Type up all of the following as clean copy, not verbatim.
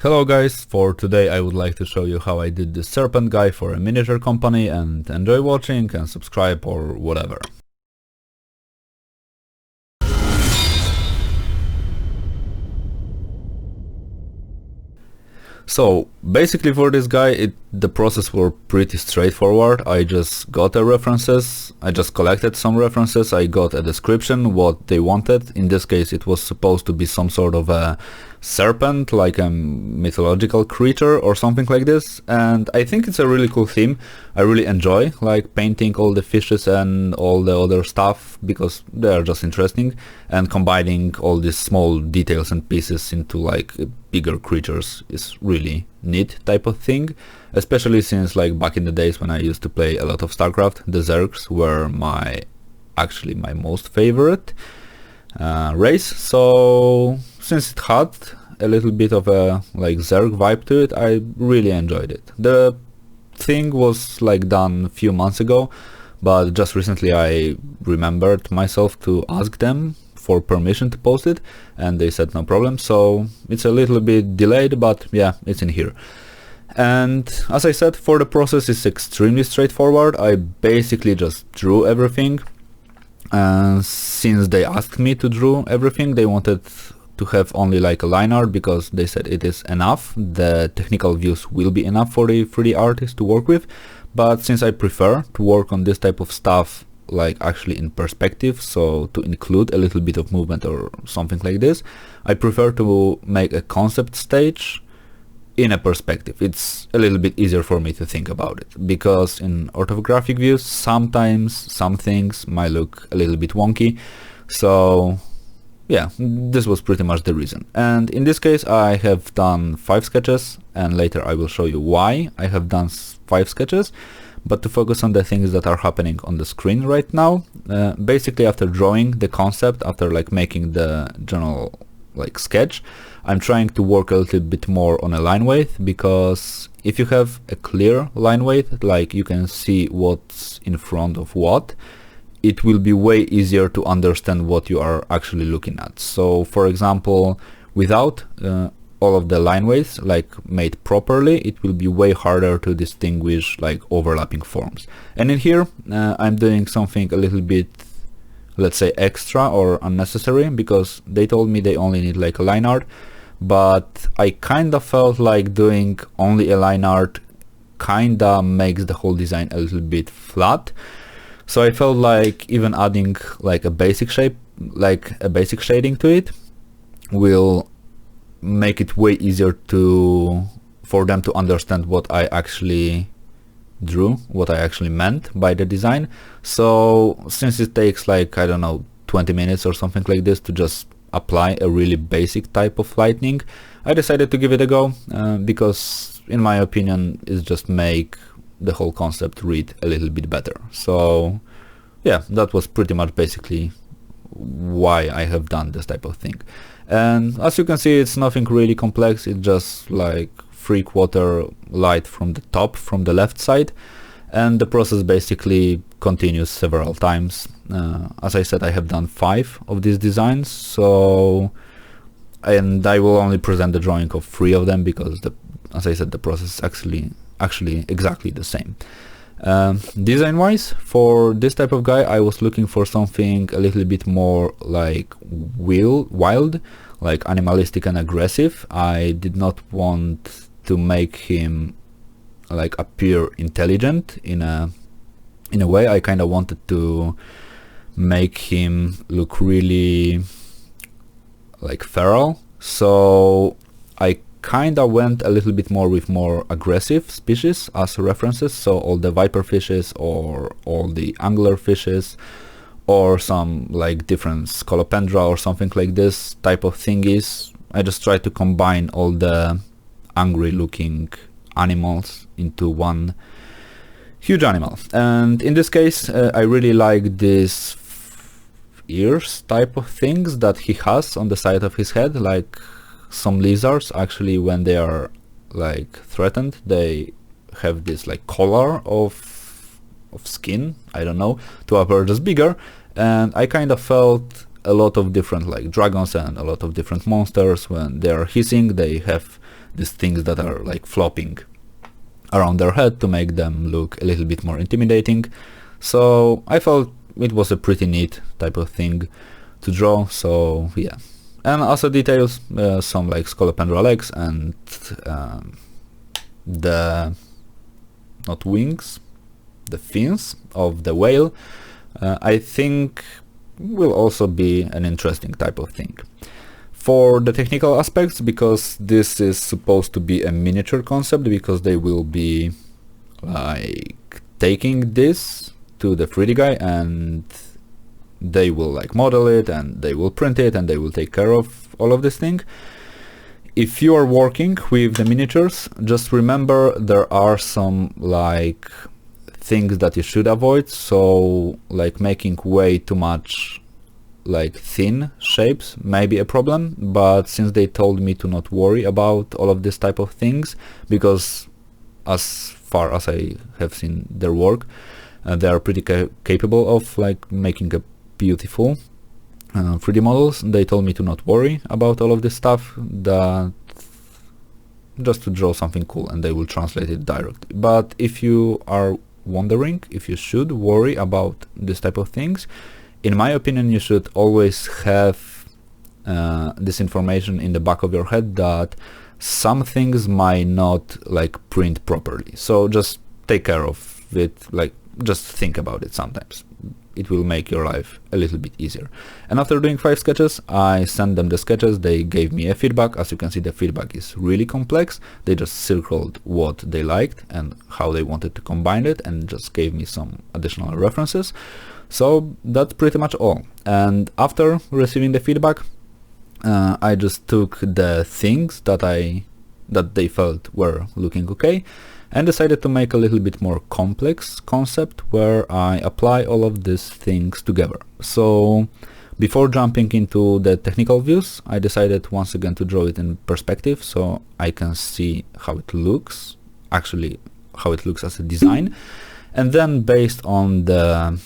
Hello guys, for today I would like to show you how I did the serpent guy for a miniature company, and enjoy watching and subscribe or whatever. So basically for this guy the process were pretty straightforward. I just got references, I just collected some references, I got a description what they wanted. In this case it was supposed to be some sort of a serpent, like a mythological creature or something like this, and I think it's a really cool theme. I really enjoy like painting all the fishes and all the other stuff because they are just interesting, and combining all these small details and pieces into like bigger creatures is really neat type of thing, especially since like back in the days when I used to play a lot of StarCraft, the Zergs were actually my most favorite race. So since it had a little bit of a like Zerg vibe to it, I really enjoyed it. The thing was like done a few months ago, but just recently I remembered myself to ask them for permission to post it, and they said no problem, so it's a little bit delayed, but yeah, it's in here. And as I said, for the process it's extremely straightforward. I basically just drew everything, and since they asked me to draw everything, they wanted to have only like a line art because they said it is enough, the technical views will be enough for the 3D artist to work with. But since I prefer to work on this type of stuff like actually in perspective, so to include a little bit of movement or something like this, I prefer to make a concept stage in a perspective. It's a little bit easier for me to think about it, because in orthographic views sometimes some things might look a little bit wonky. So yeah, this was pretty much the reason. And in this case I have done 5 sketches, and later I will show you why I have done 5 sketches. But to focus on the things that are happening on the screen right now, basically after drawing the concept, after like making the general like sketch, I'm trying to work a little bit more on a line weight, because if you have a clear line weight, like you can see what's in front of what, it will be way easier to understand what you are actually looking at. So for example, without all of the line weights like made properly, it will be way harder to distinguish like overlapping forms. And in here I'm doing something a little bit, let's say, extra or unnecessary, because they told me they only need like a line art, but I kinda felt like doing only a line art kinda makes the whole design a little bit flat. So I felt like even adding like a basic shape, like a basic shading to it, will make it way easier for them to understand what I actually drew, what I actually meant by the design. So since it takes like, I don't know, 20 minutes or something like this to just apply a really basic type of lightning, I decided to give it a go, because in my opinion it's just make the whole concept read a little bit better. So yeah, that was pretty much basically why I have done this type of thing. And as you can see, it's nothing really complex, it's just like 3/4 light from the top, from the left side, and the process basically continues several times. As I said, I have done 5 of these designs, so, and I will only present the drawing of 3 of them because as I said, the process is actually exactly the same. Design wise, for this type of guy I was looking for something a little bit more like wild, like animalistic and aggressive. I did not want to make him like appear intelligent in a way. I kind of wanted to make him look really like feral, so I kinda went a little bit more with more aggressive species as references, so all the viper fishes or all the angler fishes or some like different Skolopendra or something like this type of thingies. I just tried to combine all the angry looking animals into one huge animal. And in this case I really like this ears type of things that he has on the side of his head, like some lizards actually when they are like threatened they have this like collar of skin, I don't know, to appear just bigger. And I kind of felt a lot of different like dragons and a lot of different monsters, when they are hissing they have these things that are like flopping around their head to make them look a little bit more intimidating. So I thought it was a pretty neat type of thing to draw, so yeah. And also details, some like Skolopendra legs and the, not wings, the fins of the whale, I think will also be an interesting type of thing. For the technical aspects, because this is supposed to be a miniature concept, because they will be like taking this to the 3D guy and they will like model it and they will print it and they will take care of all of this thing. If you are working with the miniatures, just remember there are some like things that you should avoid. So like making way too much like thin shapes may be a problem, but since they told me to not worry about all of this type of things, because as far as I have seen their work, they are pretty capable of like making a beautiful 3D models. They told me to not worry about all of this stuff, that just to draw something cool and they will translate it directly. But if you are wondering if you should worry about this type of things, in my opinion, you should always have this information in the back of your head that some things might not like print properly. So just take care of it, like just think about it sometimes. It will make your life a little bit easier. And after doing 5 sketches, I sent them the sketches. They gave me a feedback. As you can see, the feedback is really complex. They just circled what they liked and how they wanted to combine it and just gave me some additional references. So that's pretty much all. And after receiving the feedback, I just took the things that they felt were looking okay and decided to make a little bit more complex concept where I apply all of these things together. So before jumping into the technical views, I decided once again to draw it in perspective so I can see how it looks, actually how it looks as a design. And then based on the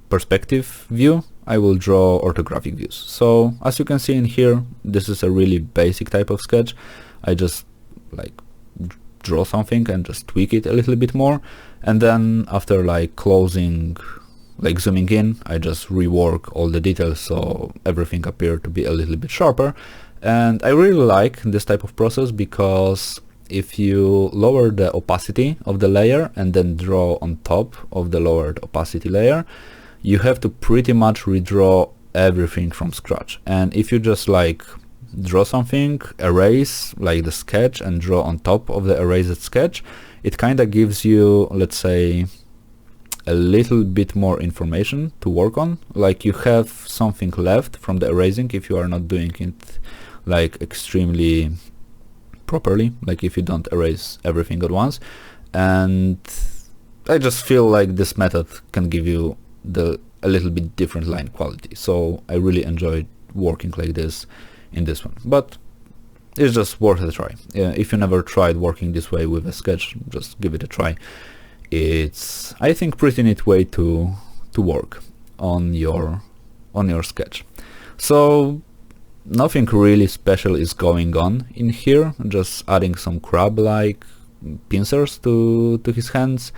perspective view, I will draw orthographic views. So as you can see in here, this is a really basic type of sketch. I just like draw something and just tweak it a little bit more, and then after like closing, like zooming in, I just rework all the details so everything appeared to be a little bit sharper. And I really like this type of process because if you lower the opacity of the layer and then draw on top of the lowered opacity layer, you have to pretty much redraw everything from scratch. And if you just like draw something, erase like the sketch and draw on top of the erased sketch, it kind of gives you, let's say, a little bit more information to work on. Like you have something left from the erasing if you are not doing it like extremely properly, like if you don't erase everything at once. And I just feel like this method can give you a little bit different line quality. So I really enjoyed working like this in this one, but it's just worth a try. If you never tried working this way with a sketch, just give it a try. It's, I think, pretty neat way to work on your sketch. So nothing really special is going on in here, just adding some crab-like pincers to his hands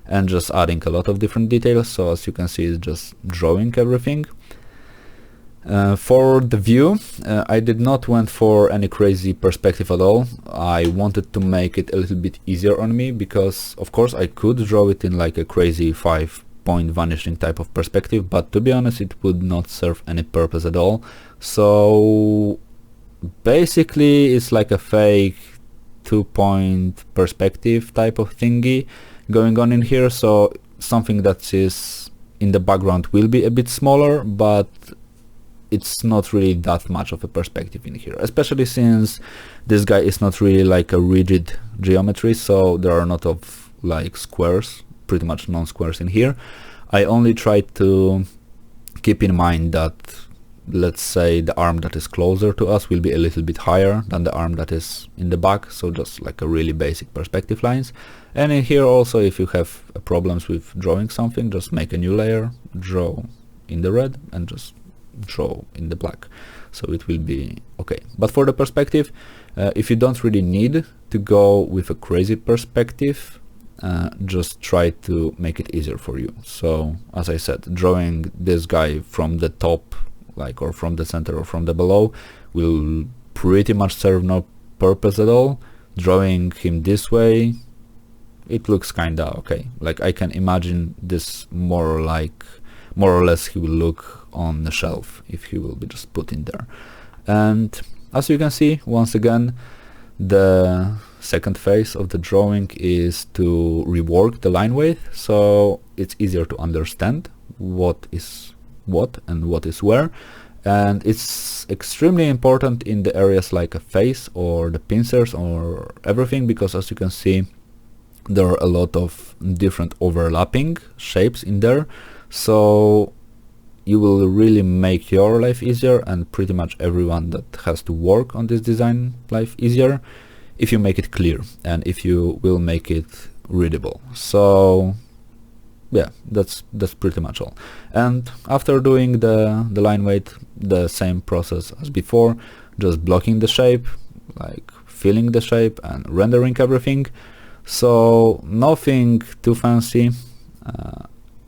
and just adding a lot of different details. So as you can see, it's just drawing everything. For the view, I did not went for any crazy perspective at all. I wanted to make it a little bit easier on me because of course I could draw it in like a crazy 5-point vanishing type of perspective, but to be honest it would not serve any purpose at all. So basically it's like a fake 2-point perspective type of thingy going on in here. So something that is in the background will be a bit smaller, but it's not really that much of a perspective in here, especially since this guy is not really like a rigid geometry, so there are not of like squares, pretty much non-squares in here. I only tried to keep in mind that, let's say, the arm that is closer to us will be a little bit higher than the arm that is in the back, so just like a really basic perspective lines. And in here also, if you have problems with drawing something, just make a new layer, draw in the red, and just draw in the black, so it will be okay. But for the perspective, if you don't really need to go with a crazy perspective, just try to make it easier for you. So as I said, drawing this guy from the top, like, or from the center or from the below, will pretty much serve no purpose at all. Drawing him this way, it looks kinda okay. Like, I can imagine this more or less he will look on the shelf if he will be just put in there. And as you can see, once again, the second phase of the drawing is to rework the line weight, so it's easier to understand what is what and what is where. And it's extremely important in the areas like a face or the pincers or everything, because as you can see, there are a lot of different overlapping shapes in there, so you will really make your life easier and pretty much everyone that has to work on this design life easier if you make it clear and if you will make it readable. So yeah, that's pretty much all. And after doing the line weight, the same process as before, just blocking the shape, like filling the shape and rendering everything. So nothing too fancy.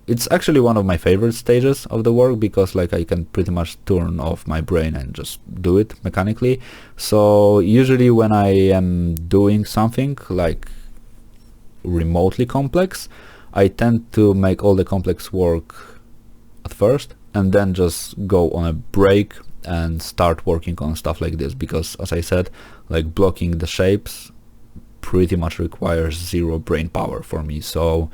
It's actually one of my favorite stages of the work, because like I can pretty much turn off my brain and just do it mechanically. So usually when I am doing something like remotely complex, I tend to make all the complex work at first and then just go on a break and start working on stuff like this, because as I said, like blocking the shapes pretty much requires zero brain power for me. So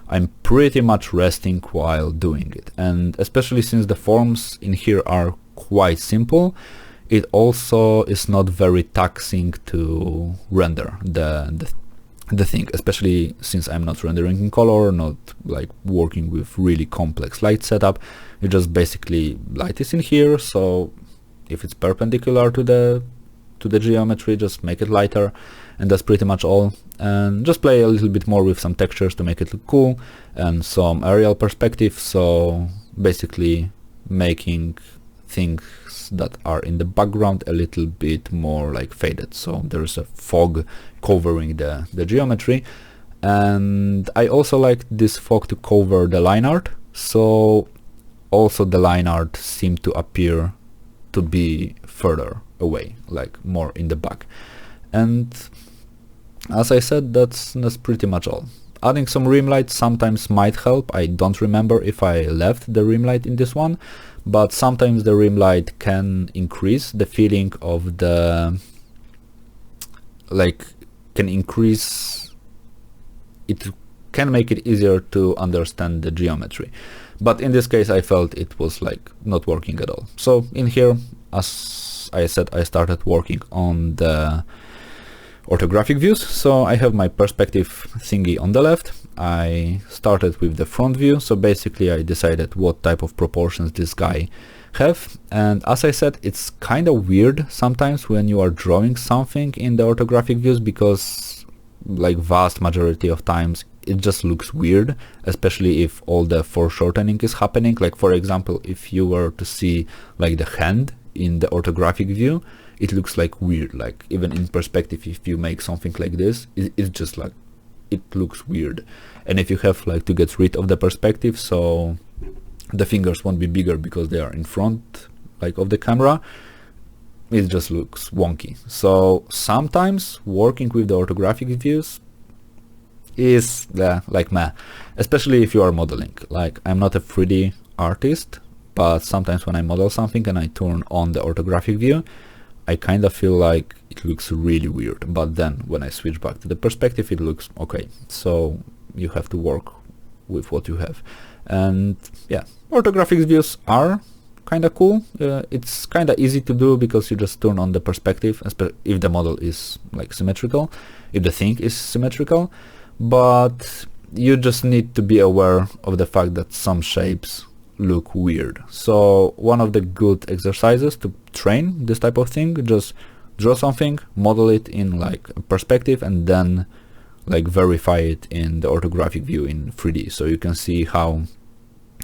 I'm pretty much resting while doing it, and especially since the forms in here are quite simple, it also is not very taxing to render the thing, especially since I'm not rendering in color, not like working with really complex light setup. You just basically light is in here, so if it's perpendicular to the geometry, just make it lighter, and that's pretty much all. And just play a little bit more with some textures to make it look cool, and some aerial perspective, so basically making things that are in the background a little bit more like faded, so there's a fog covering the geometry. And I also like this fog to cover the line art, so also the line art seemed to appear to be further away, like more in the back. And as I said, that's pretty much all. Adding some rim light sometimes might help. I don't remember if I left the rim light in this one, but sometimes the rim light can increase the feeling of the, like, can increase, it can make it easier to understand the geometry. But in this case I felt it was like not working at all. So in here, as I said, I started working on the orthographic views. So I have my perspective thingy on the left. I started with the front view, so basically I decided what type of proportions this guy have. And as I said, it's kind of weird sometimes when you are drawing something in the orthographic views, because like vast majority of times it just looks weird, especially if all the foreshortening is happening. Like for example, if you were to see like the hand in the orthographic view, it looks like weird. Like even in perspective, if you make something like this, it's just like, it looks weird. And if you have like to get rid of the perspective, so the fingers won't be bigger because they are in front like of the camera, it just looks wonky. So sometimes working with the orthographic views is like meh, especially if you are modeling. Like I'm not a 3D artist, but sometimes when I model something and I turn on the orthographic view, I kind of feel like it looks really weird, but then when I switch back to the perspective, it looks okay. So you have to work with what you have. And yeah, orthographic views are kind of cool. It's kind of easy to do because you just turn on the perspective, if the model is like symmetrical, if the thing is symmetrical, but you just need to be aware of the fact that some shapes look weird. So one of the good exercises to train this type of thing, just draw something, model it in like a perspective, and then like verify it in the orthographic view in 3D, so you can see how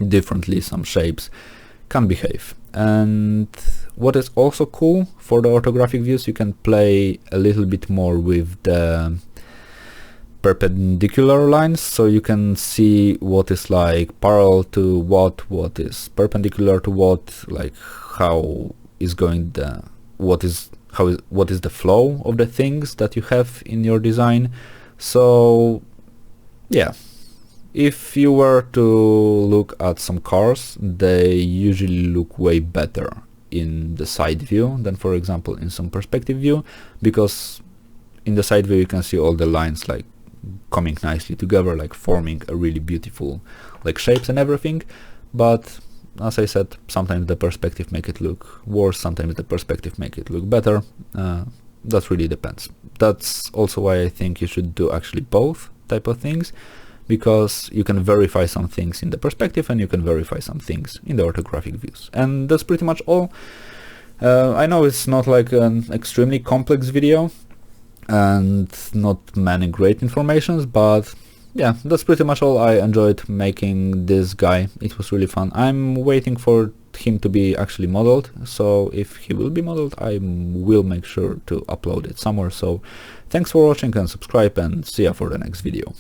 differently some shapes can behave. And what is also cool for the orthographic views, you can play a little bit more with the perpendicular lines, so you can see what is like parallel to what is perpendicular to what, like how is going the what is the flow of the things that you have in your design. So yeah, if you were to look at some cars, they usually look way better in the side view than, for example, in some perspective view, because in the side view you can see all the lines like coming nicely together, like forming a really beautiful like shapes and everything. But as I said, sometimes the perspective make it look worse, sometimes the perspective make it look better. That really depends. That's also why I think you should do actually both type of things, because you can verify some things in the perspective and you can verify some things in the orthographic views. And that's pretty much all. I know it's not like an extremely complex video and not many great informations, but yeah, that's pretty much all. I enjoyed making this guy. It was really fun. I'm waiting for him to be actually modeled, so if he will be modeled, I will make sure to upload it somewhere. So thanks for watching and subscribe, and see ya for the next video.